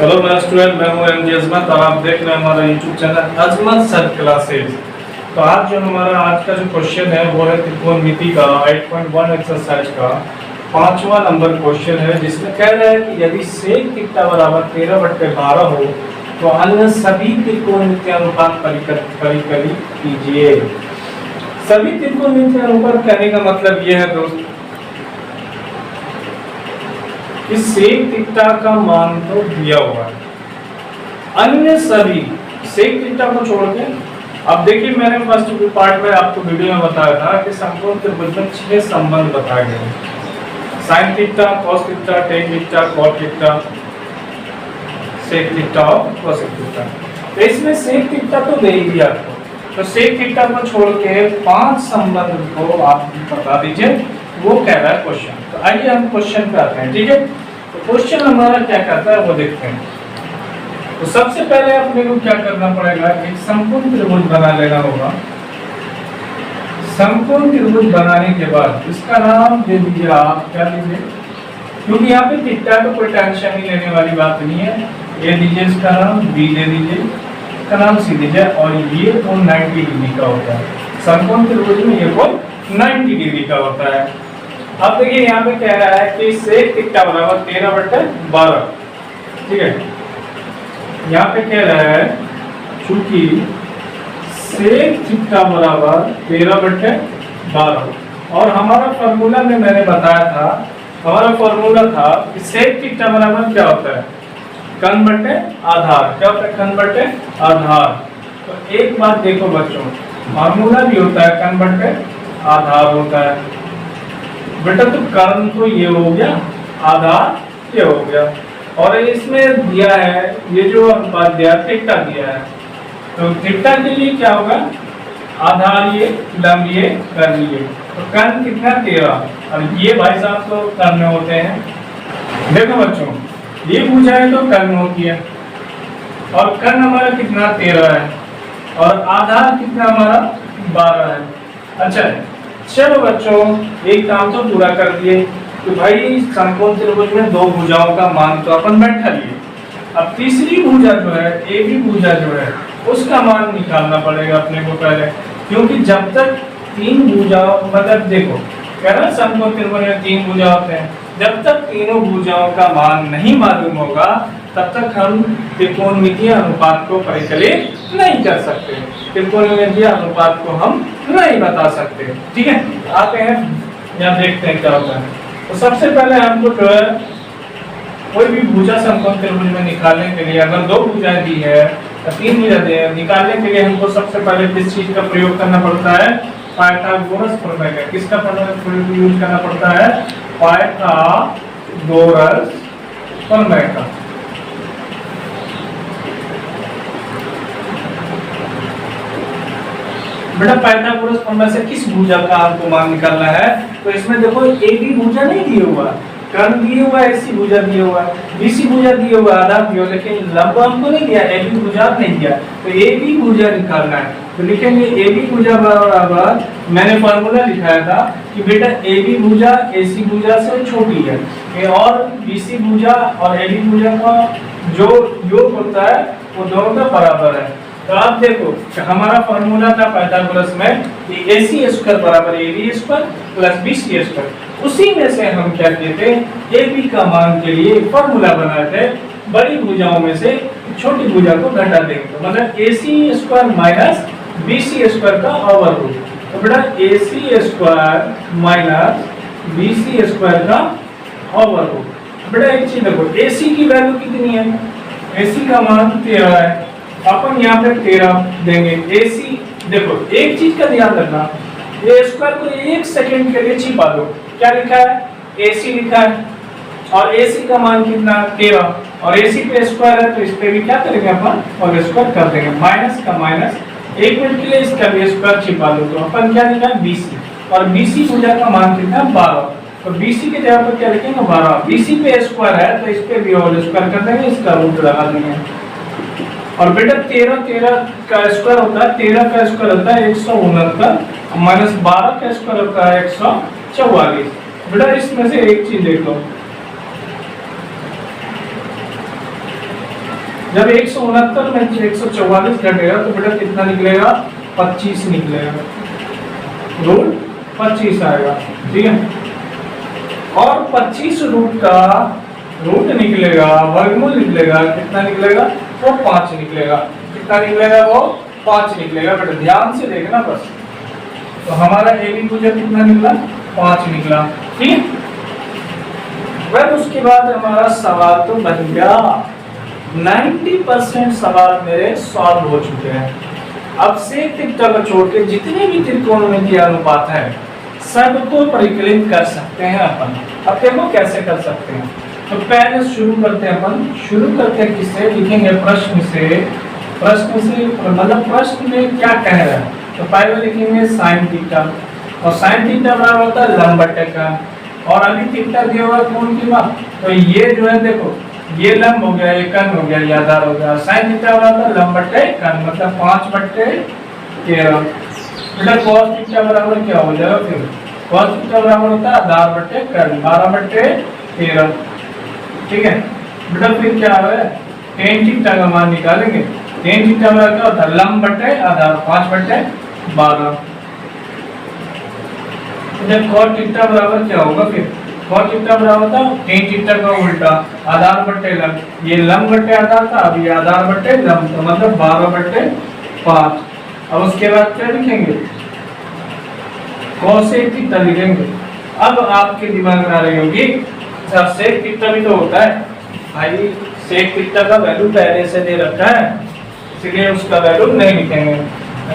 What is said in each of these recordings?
Hello मेरा student, मैं हूँ एमजी अजमत और आप देख रहे हैं हमारा यूट्यूब चैनल अजमत सर क्लासेज। तो आज जो हमारा आज का जो क्वेश्चन है वो है त्रिकोणमिति का 8.1 एक्सरसाइज का 5वां नंबर क्वेश्चन है, जिसमें कह रहा है कि यदि सेक थीटा बराबर 13/12 हो तो अन्य सभी त्रिकोणमिति अनुपात परिकलित कीजिए। सभी त्रिकोणमिति अनुपात कहने का मतलब यह है दोस्त कि सेक थीटा का मान तो दिया हुआ है, अन्य सभी सेक थीटा को छोड़ के। अब देखिए, मैंने फर्स्ट पार्ट में आपको वीडियो में बताया था कि समकोण त्रिभुज में 6 संबंध बताए गए, sine theta, cos theta, tan theta, cot theta, sec theta और कोसेक थीटा। तो इसमें सेक थीटा तो दे ही दिया आपको, तो सेक थीटा को छोड़ के 5 संबंध को आप बता दीजिए, वो कह रहा है क्वेश्चन। तो आइए हम क्वेश्चन पे आते हैं, ठीक है। तो क्वेश्चन हमारा क्या कहता है वो देखते हैं। तो सबसे पहले अपने को क्या करना पड़ेगा, एक समकोण त्रिभुज बना लेना होगा। समकोण त्रिभुज बनाने के बाद इसका नाम दे दीजिए आप, क्या दीजिए, क्योंकि यहाँ पे थीटा को कोई टेंशन ही लेने वाली बात नहीं है। ये दीजिए, इसका नाम बी दे दीजिए, इसका नाम सी दीजिए, और ये कोण 90 डिग्री का होता है। समकोण त्रिभुज में ये कोण 90 डिग्री का होता है। अब देखिए, यहाँ पे कह रहा है कि सेक थीटा बराबर 13/12, ठीक है। यहाँ पे कह रहा है चूंकि सेक थीटा बराबर 13/12, और हमारा फॉर्मूला में मैंने बताया था, हमारा फॉर्मूला था कि सेक थीटा बराबर क्या होता है, कर्ण बटे आधार। क्या होता है, कर्ण बटे आधार। तो एक बात देखो बच्चों, फॉर्मूला भी होता है कर्ण बटे आधार होता है बेटा। तो कर्ण तो ये हो गया, आधार ये हो गया, और इसमें दिया है ये जो अनुपात दिया थीटा दिया है। तो थीटा के लिए क्या होगा, आधार ये, लंब ये, कर्ण ये। तो कर्ण कितना 13, और ये भाई साहब तो कर्ण होते हैं। देखो बच्चों, ये पूछा है तो कर्ण होती है, और कर्ण हमारा कितना 13 है, और आधार कितना हमारा 12 है। अच्छा, चलो बच्चों, एक काम तो पूरा कर दिए कि भाई समकोण त्रिभुज में 2 भुजाओं का मान तो अपन बैठा लिए। अब तीसरी भुजा जो है, ए बी भुजा जो है, उसका मान निकालना पड़ेगा अपने को पहले, क्योंकि जब तक 3 भुजाओं, मतलब देखो कह रहा है समकोण त्रिभुज में 3 भुजा होते हैं, जब तक तीनों भुजाओं का मान नहीं मालूम होगा तब तक हम त्रिकोणमितीय अनुपात को परिकलित नहीं कर सकते, त्रिकोणमितीय अनुपात को हम नहीं बता सकते, ठीक है। आते हैं यहाँ, देखते हैं क्या होता है। तो सबसे पहले हमको जो है कोई भी भुजा समकोण त्रिभुज में निकालने के लिए, अगर 2 भुजाएं दी है या 3 भुजा दी है, निकालने के लिए हमको सबसे पहले किस चीज का प्रयोग करना पड़ता है, पाइथागोरस प्रमेय का। किसका प्रयोग यूज करना पड़ता है, पाइथागोरस प्रमेय का। बेटा पाइथागोरस प्रमेय से किस भुजा का आपको मान निकालना है, तो इसमें देखो ए बी भुजा नहीं दिए हुआ, कर्ण दिए हुआ, एसी भुजा दिए हुआ, बीसी भुजा दिए हुआ, आधार दिया हुआ, लेकिन लंब हमको नहीं दिया, ए बी भुजा नहीं दिया। तो ए बी भुजा निकालना है, तो लिखेंगे ए बी भुजा बराबर, मैंने फॉर्मूला लिखाया था कि बेटा ए बी भुजा एसी भुजा से छोटी है, और बीसी भुजा और ए बी भुजा का जो योग होता है वो दोनों का बराबर है। तो आप देखो हमारा फॉर्मूला था पाइथागोरस में कि AC स्क्वायर बराबर AB square plus BC square, उसी में से हम क्या कहते हैं, AB का मान के लिए फॉर्मूला बनाए थे, बड़ी भुजाओं में से छोटी भुजा को घटा देंगे, तो मतलब AC square minus BC square का ओवर रूट। तो बेटा AC square minus BC square का ओवर रूट। बेटा एक चीज देखो, AC की वैल्यू कितनी है, AC का मान 13 है, अपन यहाँ पे 13 देंगे। AC देखो, एक चीज का ध्यान रखना, ये स्क्वायर को 1 सेकंड के लिए छिपा दो, क्या लिखा है, AC लिखा है, और AC का मान कितना 13, और AC पे स्क्वायर है तो इस पे भी क्या करेंगे अपन, और स्क्वायर कर देंगे, माइनस का माइनस, 1 मिनट के लिए इसका भी स्क्वायर छिपा दो, तो अपन क्या लिखा है BC, और BC भुजा का मान कितना 12, तो BC के जगह पर क्या लिखेंगे 12, BC पे स्क्वायर है तो इस पे भी होल स्क्वायर कर देंगे, इसका रूट लगा देंगे। और बेटा 13 का स्क्वायर होता है, 13 का स्क्वायर होता है 169, माइनस 12 का स्क्वायर होता है 144। बेटा इसमें से एक चीज देख लो, जब 169 में 144 घटेगा तो बेटा कितना निकलेगा? 25 निकलेगा, रूट 25 आएगा, ठीक है। और 25 रूट का रूट निकलेगा, वर्गमूल निकलेगा, कितना निकलेगा? वो 5 निकलेगा। कितना निकलेगा? वो 5 निकलेगा। बेटा ध्यान से देखना बस। तो हमारा ए बी पूजा कितना निकला? 5 निकला, ठीक है। फिर उसके बाद हमारा सवाल तो बन गया। 90% सवाल मेरे सॉल्व हो चुके हैं। अब सेक थीटा को छोड़ के जितने भी त्रिकोणमितीय अनुपात है सबको परिकलित कर सकते हैं अपन। अब देखो कैसे कर सकते हैं। तो पहले शुरू करते हैं अपन। शुरू करते हैं किससे? लिखेंगे प्रश्न से। प्रश्न से मतलब प्रश्न में क्या कह रहा है? तो पहले लिखेंगे साइन थीटा, और साइन थीटा बराबर होता है लंब बटे कन। और अभी थीटा दिया हुआ कोण की बात, तो ये जो है देखो, ये लंब हो गया, ये कन हो गया, ये आधार हो गया। साइन थीटा बराबर लंब बटे कन, मतलब 5/13। बेटा cos थीटा बराबर क्या हो जाएगा? फिर cos थीटा बराबर होता है आधार बटे कन, 12/13, ठीक है। बेटा फिर क्या है? tan थीटा का मान निकालेंगे। tan थीटा बराबर क्या होता है? लंब बटे आधार, 5/12। cos थीटा बराबर क्या होगा? फिर cos थीटा बराबर था tan थीटा का उल्टा, आधार बटे लंब। ये लंब बटे आधार था, अब ये आधार बटे लंब, तो मतलब 12/5। अब उसके बाद क्या लिखेंगे? cosec थीटा लिखेंगे। अब आपके दिमाग में आ रही होगी सर sec थीटा भी तो होता है भाई। sec थीटा का वैल्यू पहले से दे रखा है, इसलिए उसका वैल्यू नहीं लिखेंगे।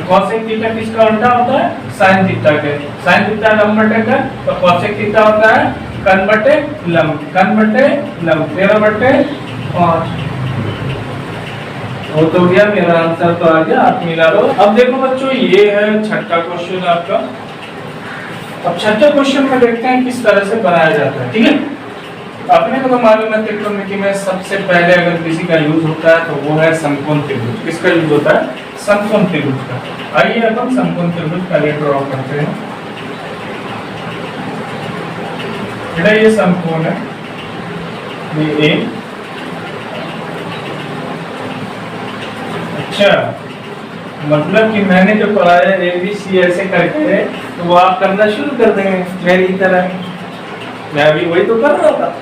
cosec थीटा किसका उल्टा होता है? sin थीटा के। sin थीटा लंब बटे कन, तो cosec थीटा होता है कन बटे लंब, कन बटे लंब, 13/5। वो तो गया, मेरा आंसर तो आ गया, आप मिला लो। अब देखो बच्चों, ये है छठा क्वेश्चन आपका। अब छठे क्वेश्चन में देखते हैं किस तरह से बनाया जाता है, ठीक है। अपने को तो मालूम है त्रिकोणमिति में सबसे पहले अगर किसी का यूज होता है तो वो है समकोण त्रिभुज। किसका यूज होता है? समकोण त्रिभुज का। आइए अपन समकोण त्रिभुज पहले ड्रॉ करते हैं। बेटा ये समकोण है, ये ए। अच्छा, मतलब कि मैंने जो पढ़ाया ABC ऐसे करके, तो वो आप करना शुरू कर देंगे मेरी तरह। मैं भी वही तो कर रहा था,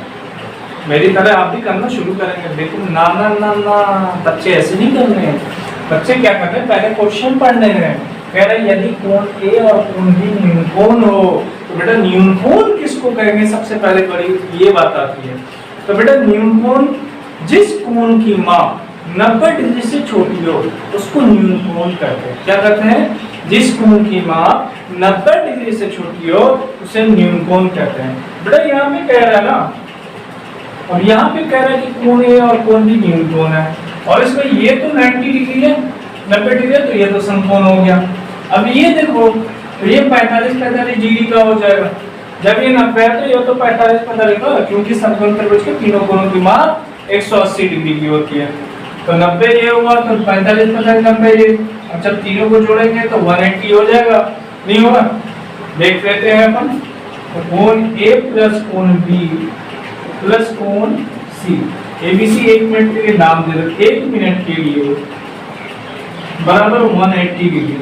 मेरी तरह आप भी करना शुरू करेंगे। देखो ना ना ना ना, बच्चे ऐसे नहीं करने हैं। बच्चे क्या करते हैं? पहले क्वेश्चन पढ़ने हैं। कह रहे यदि कोण ए और कोण बी न्यूनकोण हो, तो बेटा न्यूनकोण किसको कहेंगे? सबसे पहले बड़ी ये बात आती है। तो बेटा न्यूनकोण जिस कोण की माप 90 डिग्री से छोटी हो उसको न्यूनकोण कहते हैं। क्या कहते हैं? जिस कोण की माप 90 डिग्री से छोटी हो उसे न्यूनकोण कहते हैं। बेटा यहाँ पे कह रहा है ना, और यहाँ पे कह रहा है कि कोण ए और कोण बी न्यूनकोण है, और इसमें ये तो 90 डिग्री है, 90 डिग्री है, तो ये तो समकोण हो गया। अब ये देखो, तो ये 45 डिग्री का हो जाएगा। जब ये 90 है तो ये तो 45 का, क्योंकि समकोण त्रिभुज के तीनों कोणों की माप 180 डिग्री की होती है। तो 90 ये होगा, तो 45 90 ये। अब जब तीनों को जोड़ेंगे तो 180 हो जाएगा, नहीं होगा? देख लेते हैं अपन। तो कोण ए प्लस कोण बी प्लस कोण सी, ABC 1 मिनट के लिए नाम दे दो, 1 मिनट के लिए बराबर 180 डिग्री।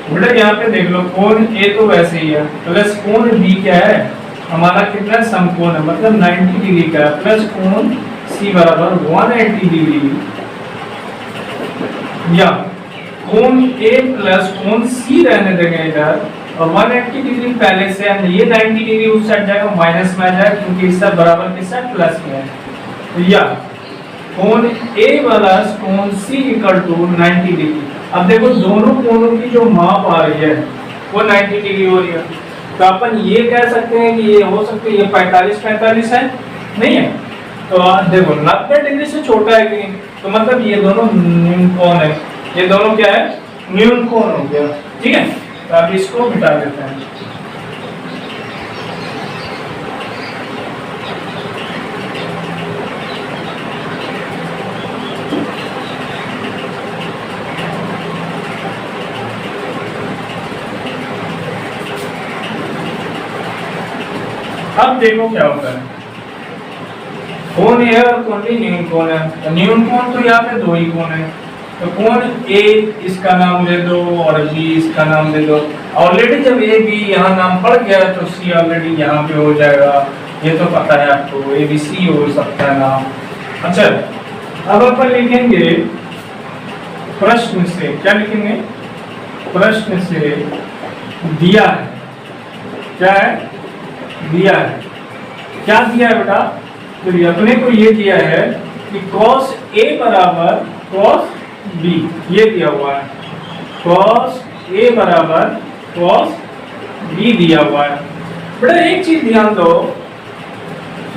बेटा यहाँ पे देख लो, कोण ए तो वैसे ही है, प्लस कोण बी क्या है? हमारा कितना समकोण है, मतलब 90 डिग्री का है, प्लस कोण सी बराबर 180 डिग्री। या कोण ए प्लस कोण सी रहने देंगे इधर, और 180 डिग्री पहले से है, ये 90 डिग्री उस साइड जाएगा, माइनस में आ जाएगा, क्योंकि इससे बराबर के साथ प्लस में है। तो या कोण ए प्लस कोण सी इक्वल टू 90 डिग्री। अब देखो दोनों कोणों की जो माप आ रही है वो 90 डिग्री हो रही है, तो अपन ये कह सकते हैं कि ये हो सकते हैं ये 45 है, नहीं है? तो देखो 90 डिग्री से छोटा है कि नहीं, तो मतलब ये दोनों न्यूनकोण है। ये दोनों क्या है? न्यूनकोण हो गया, ठीक है। तो अब इसको मिटा देते हैं। अब देखो क्या होता है। कोण ए और कोण बी न्यून कोण है। तो न्यून कोण तो यहाँ पे दो ही कोण है, तो कोण ए इसका नाम दे दो और बी इसका नाम दे दो। ऑलरेडी जब ए बी यहाँ नाम पड़ गया तो सी ऑलरेडी यहाँ पे हो जाएगा, ये तो पता है आपको, ए बी सी हो सकता है नाम। अच्छा, अब अपन लिखेंगे प्रश्न से, क्या लिखेंगे? प्रश्न से दिया है, क्या है? दिया है। क्या दिया है बेटा? तो अपने को ये दिया है कि cos A बराबर cos B, ये दिया हुआ है। cos A बराबर cos B दिया हुआ है। बेटा एक चीज ध्यान दो,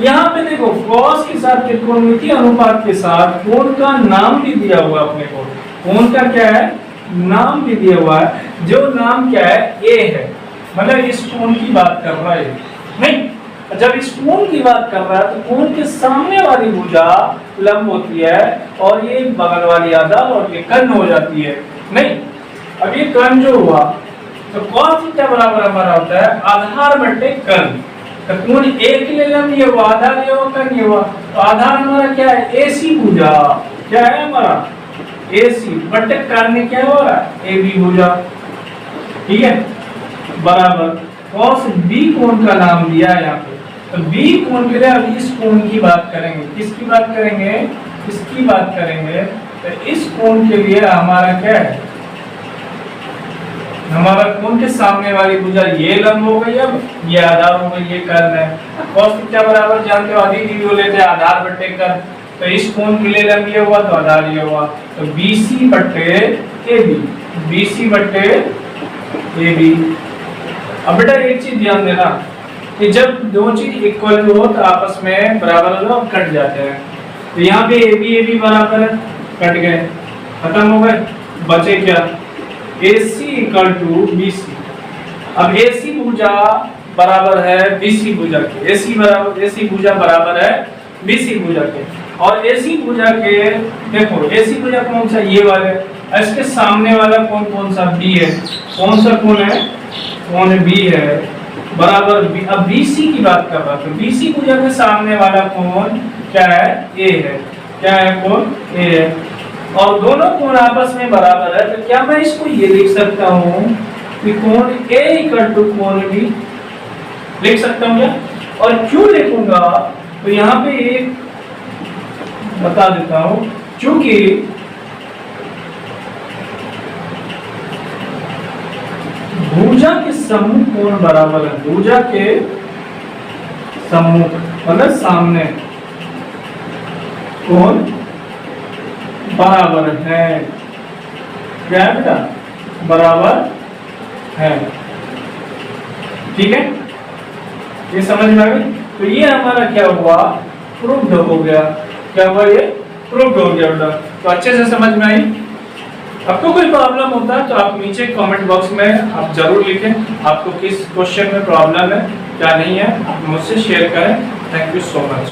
यहाँ पे देखो cos के साथ त्रिकोणमितीय अनुपात के साथ कोण का नाम भी दिया हुआ है अपने को। कोण का क्या है? नाम भी दिया हुआ है, जो नाम क्या है? A है, मतलब इस कोण की बात कर रहा है। नहीं, जब इस कोण की बात कर रहा है तो कोण के सामने वाली भुजा लंब होती है और ये बगल वाली आधार और ये कर्ण हो जाती है। नहीं, अब ये कर्ण जो हुआ तो cos थीटा बराबर हमारा होता है आधार बटे कर्ण। तो कोण ए के लिए लंब ये हुआ, आधार ये हुआ, कर्ण ये हुआ, तो आधार हमारा क्या है? AC भुजा। क्या है हमारा? AC बटे कर्ण क्या हो रहा है? AB भुजा। ठीक है, बराबर cos B कोण का नाम दिया है यहाँ पे। तो B कोण के लिए अब इस कोण की बात करेंगे। किसकी बात करेंगे? इसकी बात करेंगे। तो इस कोण के लिए हमारा क्या है? हमारा कोण के सामने वाली भुजा ये लंब हो गई, अब ये आधार हो गई, ये कर्ण है। cos थीटा बराबर जानते हो आधी डी लेते हैं आधार बटे कर्ण, तो इस कोण के लिए लंब ये हुआ तो आधार ये हुआ, तो BC बटे AB, BC बटे AB। अब बेटा एक चीज ध्यान देना कि जब दो चीज इक्वल हो तो आपस में बराबर हो जाओ, कट जाते हैं। तो यहाँ पे AB बराबर है, कट गए, खत्म हो गए, बचे क्या? AC equal to BC। अब AC भुजा बराबर है BC भुजा के, AC भुजा बराबर है BC भुजा के, और AC भुजा के देखो AC भुजा कौन सा? ये वाले, इसके सामने वाला कौन कौन सा? B है। कौन सा कोण है? कोण B है, बराबर B। अब BC की बात कर रहा, तो BC भुजा के सामने वाला कोण क्या है? A है। क्या है? कोण A है, और दोनों कोण आपस में बराबर है। तो क्या मैं इसको ये लिख सकता हूँ कि कोण A इक्वल टू कोण B? लिख सकता हूँ क्या? और क्यों लिखूंगा? तो यहाँ पे एक बता देता हूँ, क्योंकि भुजा के सम्मुख कोण बराबर है। भुजा के सम्मुख मतलब सामने कोण बराबर है। क्या है बेटा? बराबर है। ठीक है, ये समझ में आ गई? तो ये हमारा क्या हुआ? प्रूव्ड हो गया। क्या हुआ? ये प्रूव्ड हो गया बेटा। तो अच्छे से समझ में आई? आपको कोई प्रॉब्लम होता है तो आप नीचे कमेंट बॉक्स में आप जरूर लिखें, आपको किस क्वेश्चन में प्रॉब्लम है, क्या नहीं है, आप मुझसे शेयर करें। Thank you so much.